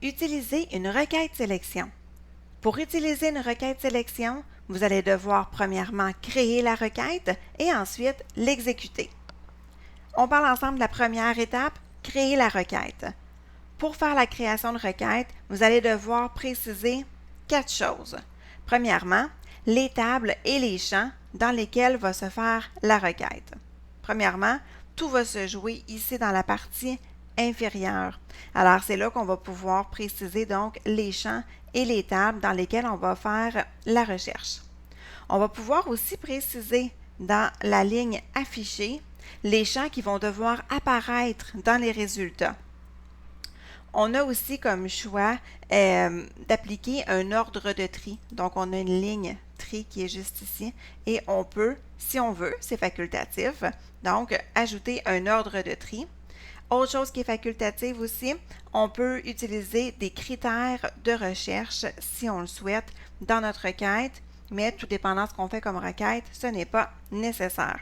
Utilisez une requête sélection. Pour utiliser une requête sélection, vous allez devoir premièrement créer la requête et ensuite l'exécuter. On parle ensemble de la première étape, créer la requête. Pour faire la création de requête, vous allez devoir préciser 4 choses. Premièrement, les tables et les champs dans lesquels va se faire la requête. Premièrement, tout va se jouer ici dans la partie inférieure. Alors, c'est là qu'on va pouvoir préciser donc les champs et les tables dans lesquels on va faire la recherche. On va pouvoir aussi préciser dans la ligne affichée les champs qui vont devoir apparaître dans les résultats. On a aussi comme choix d'appliquer un ordre de tri. Donc, on a une ligne tri qui est juste ici et on peut, si on veut, c'est facultatif, donc ajouter un ordre de tri. Autre chose qui est facultative aussi, on peut utiliser des critères de recherche si on le souhaite dans notre requête, mais tout dépendant de ce qu'on fait comme requête, ce n'est pas nécessaire.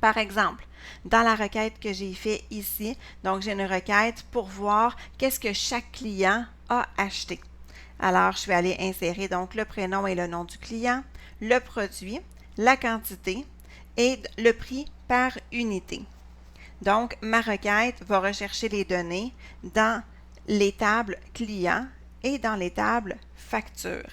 Par exemple, dans la requête que j'ai fait ici, donc j'ai une requête pour voir qu'est-ce que chaque client a acheté. Alors, je vais aller insérer donc le prénom et le nom du client, le produit, la quantité et le prix par unité. Donc, ma requête va rechercher les données dans les tables clients et dans les tables factures.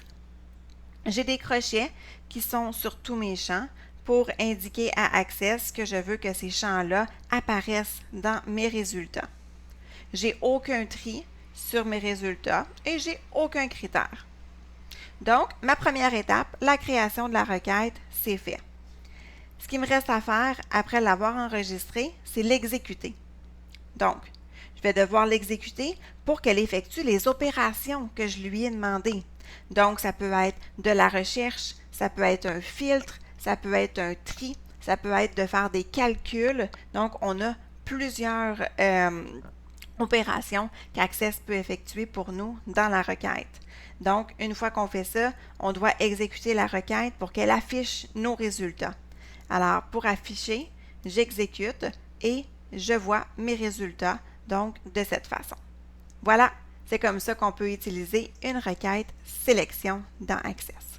J'ai des crochets qui sont sur tous mes champs pour indiquer à Access que je veux que ces champs-là apparaissent dans mes résultats. J'ai aucun tri sur mes résultats et j'ai aucun critère. Donc, ma première étape, la création de la requête, c'est fait. Ce qui me reste à faire après l'avoir enregistré, c'est l'exécuter. Donc, je vais devoir l'exécuter pour qu'elle effectue les opérations que je lui ai demandées. Donc, ça peut être de la recherche, ça peut être un filtre, ça peut être un tri, ça peut être de faire des calculs. Donc, on a plusieurs opérations qu'Access peut effectuer pour nous dans la requête. Donc, une fois qu'on fait ça, on doit exécuter la requête pour qu'elle affiche nos résultats. Alors, pour afficher, j'exécute et je vois mes résultats, donc de cette façon. Voilà, c'est comme ça qu'on peut utiliser une requête sélection dans Access.